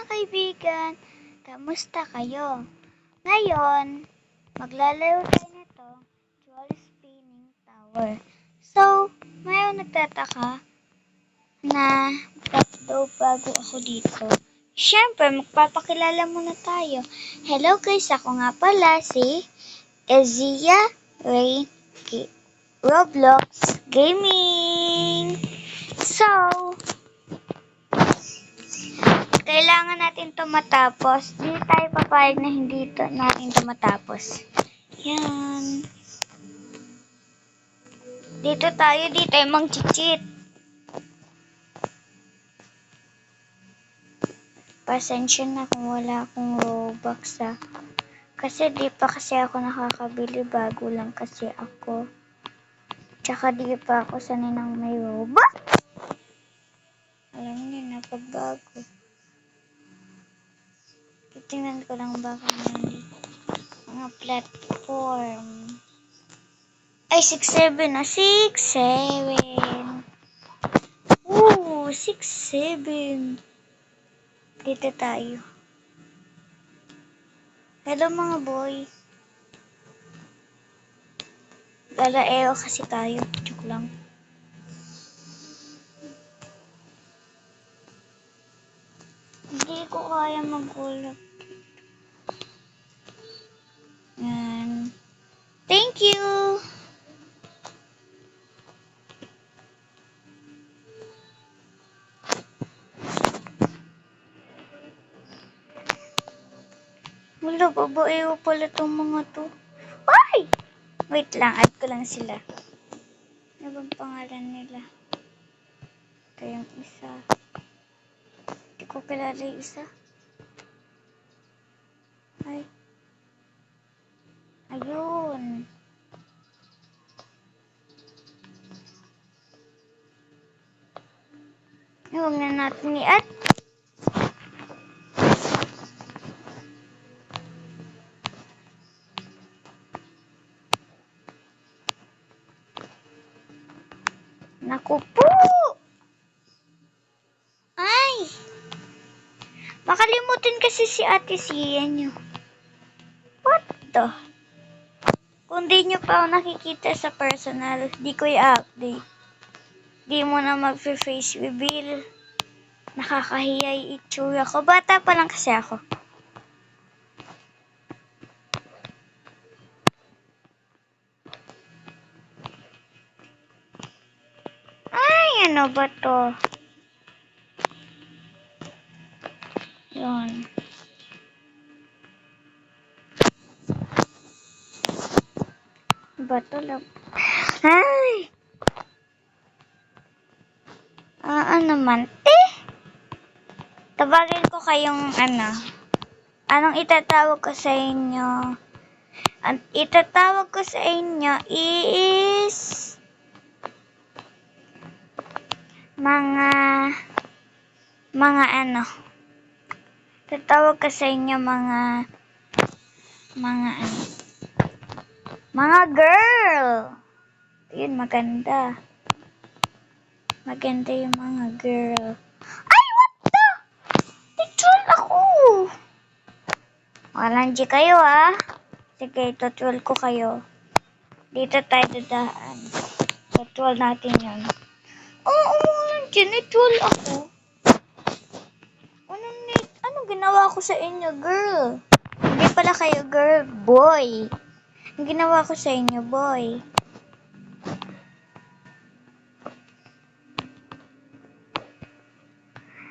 mga kaibigan! Kamusta kayo? Ngayon, maglalaro tayo nito, Dual Spinning Tower. So, mayroong nagtataka na bago ako dito. Siyempre, magpapakilala muna tayo. Hello guys, ako nga pala si Ezia Ray Roblox Gaming. So, kailangan natin ito matapos. Di tayo papayag na hindi natin ito matapos. Yan. Dito tayo mag-cheat. Pasensya na kung wala akong Robux Kasi di pa kasi ako nakakabili. Bago lang kasi ako. Tsaka di pa ako sanay ng may Robux. Alam niyo na pagbago. Titingnan ko lang baka may mga platform. Ay, 6-7 na. 6-7. 6-7. Dito tayo. Hello mga boy. Lalaeo kasi tayo. Joke lang. Hindi ko kaya mag-ulap. Yan. Thank you! Wala, babaeo pala itong mga to. Ay! Wait lang, add ko lang sila. Ano bang pangalan nila? Ito yung isa. Hindi ko kilala yung isa. Ay. Ayun. Huwag na natin i-add. Naku po! Ay! Makalimutin kasi si Ate Sia nyo. What the? Kung di nyo pa ako nakikita sa personal, di ko i-update. Di mo na mag-face reveal. Nakakahiya yung itsura ko. Bata pa lang kasi ako. Ay, ano ba to? Yun. Bato lang. Ay! Ano man? Tawagin ko kayong Anong itatawag ko sa inyo? Ang itatawag ko sa inyo is tatawag ko sa inyo mga girl. Yun, maganda. Maganda yung mga girl. Ay, what the? Nag-troll ako. Walang G kayo, ha? Sige, tutroll ko kayo. Dito tayo dadaan. Tutroll natin yun. Oo, walang G. Nag-troll ako. Anong ginawa ko sa inyo, girl? Hindi pala kayo, girl. Boy. Ang ginawa ko sa inyo, boy.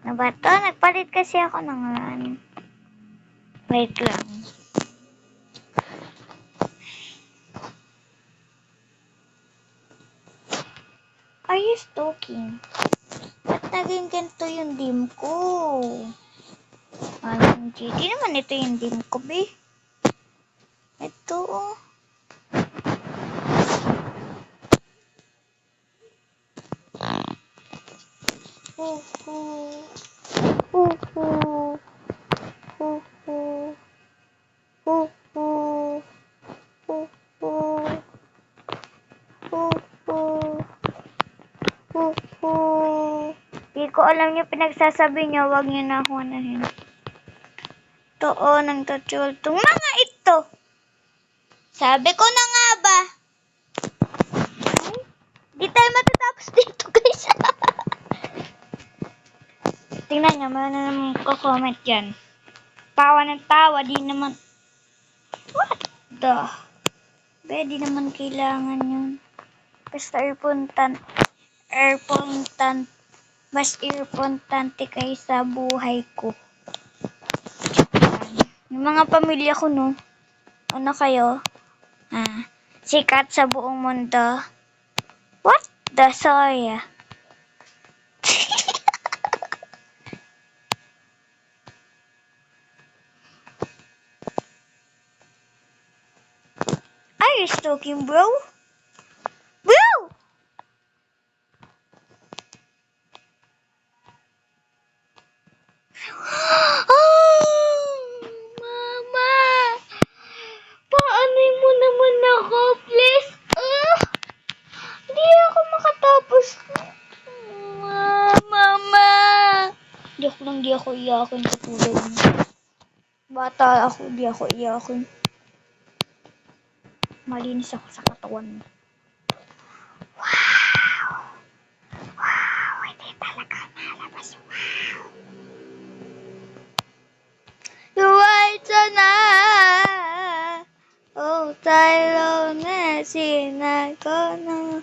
Ano ba to? Nagpalit kasi ako ng wait lang. Are you stalking? Ba't naging ganito yung dim ko? Di naman ito yung dim ko, be. Ito, oh. Di ko alam yung pinagsasabi niyo, wag niyo na ako anahin. Totoo ng tutultong mga ito. Sabi ko na nga ba? Ay, di tayo matatapos dito, guys. Tingnan nyo, meron na naman ko-comment dyan. Tawa ng tawa, di naman. What the? Di naman kailangan yun. Basta mas importante kaysa buhay ko. Yung mga pamilya ko, no? Ano kayo? Sikat sa buong mundo. What the? Sorry. Are you stalking, bro? Bro! Mama! Paanoy mo naman ako, please? Hindi ako makatapos. Mama! Di ako iyakin katulad mo. Bata ako, di ako iyakin. Malinis ako sa katawan mo. Wow! Wow! Hindi talaga malabas. Wow! Luwaita na! Oh, tayo na sinako na.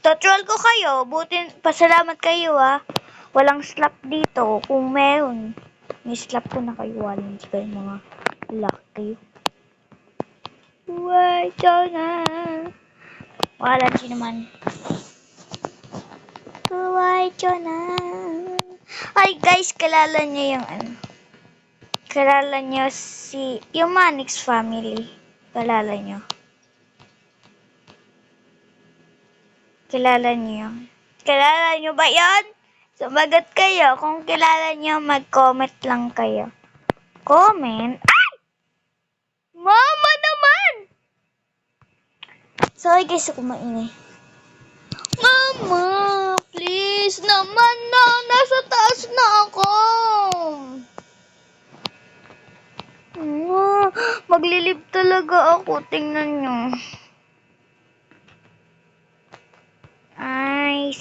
Tutual ko kayo. Pasalamat kayo, Walang slap dito. Kung meron, ni-slap ko na kayo. Hindi kayo mga lucky. Luwaita na. Wala din naman. Luwaita na. Ay, guys, kilala niyo yung Kilala niyo yung Manix family. Kilala niyo. Kilala niyo. Kilala niyo ba yan? Sumagot kayo. Kung kilala niyo, mag-comment lang kayo. Comment? Ay! Mama naman! Sorry guys, ako maingay. Mama, please naman na. Nasa taas na ako. Maglilib talaga ako. Tingnan nyo. Ay!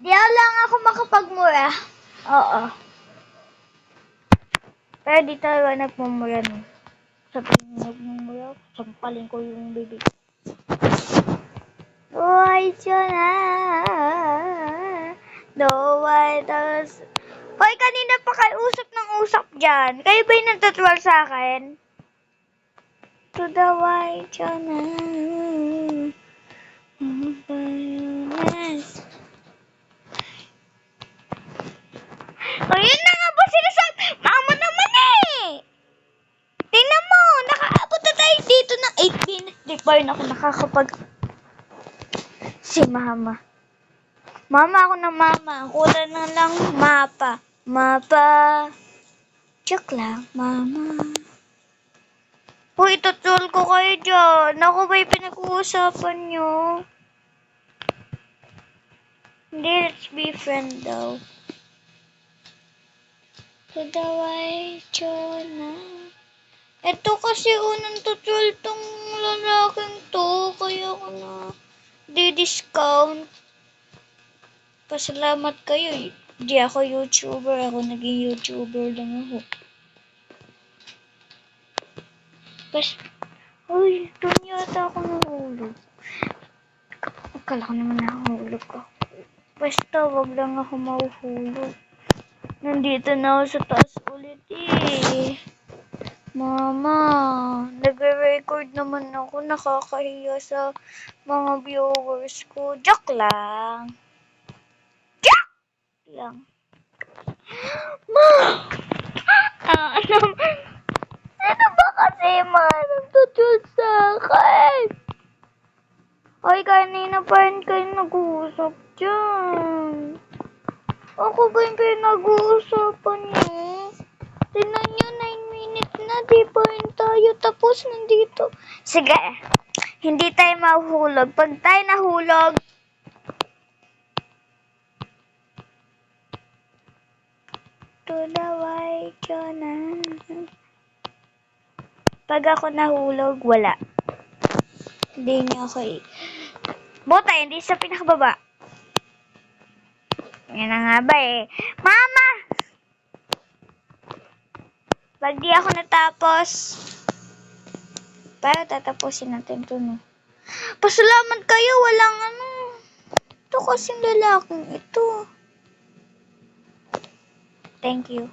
Di lang ako makapagmura. Oo. Pero di talaga nagmumura no. Sabihin nagmumura, sampalin ko yung bibig. Uy, na. Hoy, kanina pa kayo usap ng usap dyan. Kayo ba yung nagtatuwal sa akin? To the white na. Ayun na nga ba sinasabi? Mama naman Tingnan mo, nakaabot na tayo dito ng 8 minutes. Di pa rin ako nakakapag... Si mama. Mama ako na mama. Kulang na lang mapa. Joke lang, mama. Uy, tutul ko kayo dyan. Ako ba yung pinag-uusapan nyo? Hindi, let's be friend daw. Kadaway, na. Ito kasi unang tutul tong lalaking to. Kaya ko na di-discount. Pasalamat kayo. Hindi ako YouTuber. Ako naging YouTuber lang ako. Uy, doon yata ako nahulog. Akala ko naman nahulog ako. Basta wag lang ako mahuhulog. Nandito na ako sa taas ulit Mama, nagre-record naman ako. Nakakahiya sa mga viewers ko. Joke lang. Lang. Ano ba kasi nagtutulad sa akin? Ay, kanina pa rin kayo nag-uusap dyan. Ako ba yung pinag-uusapan niyo? Tingnan niyo, 9 minutes na. Di pa rin tayo tapos nandito. Sige, hindi tayo mahuhulog. Pag tayo nahulog, to the white Jonah. Pag ako nahulog, wala. Hindi niyo ako Buta, hindi sa pinakababa. Yan na nga ba eh. Mama! Pag di ako natapos, pero tatapusin natin to, no? Pasalamat kayo, walang ano. Ito kasing lalaking ito. Thank you.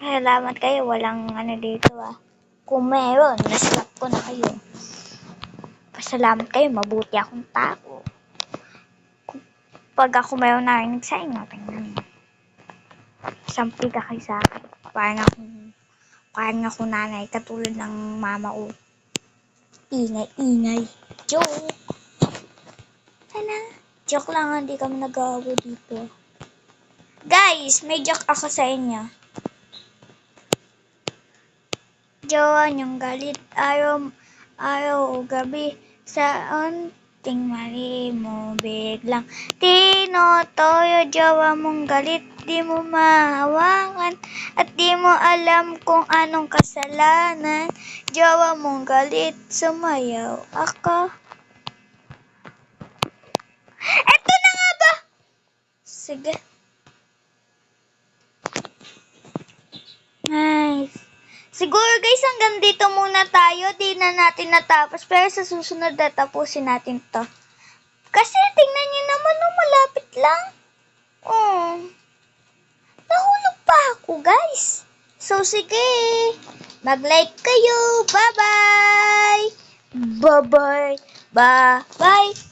Pasalamat kayo, walang ano dito ah. Kung meron, naslap ko na kayo. Pasalamat kayo, mabuti akong tao. Pag ako mayroon narinig sa inyo, tingnan mo. Sampi ka kayo sa akin. Parang ako nanay, katulad ng mama ko. Ingay. Joke. Hala. Joke lang, hindi kami nag-aaway dito. Guys, may joke ako sa inyo. Jowa niyong galit, araw o gabi, sa unting mali mo biglang tinotoyo. Jowa mong galit, di mo mahawakan, at di mo alam kung anong kasalanan. Jowa mong galit, sumayaw ako. Eto na nga ba? Sige. Nice. Siguro guys, hanggang dito muna tayo. Di na natin natapos. Pero sa susunod tapusin natin to. Kasi tingnan nyo naman, malapit lang. Nahulog pa ako guys. So sige, mag-like kayo. Bye-bye. Bye-bye. Bye-bye.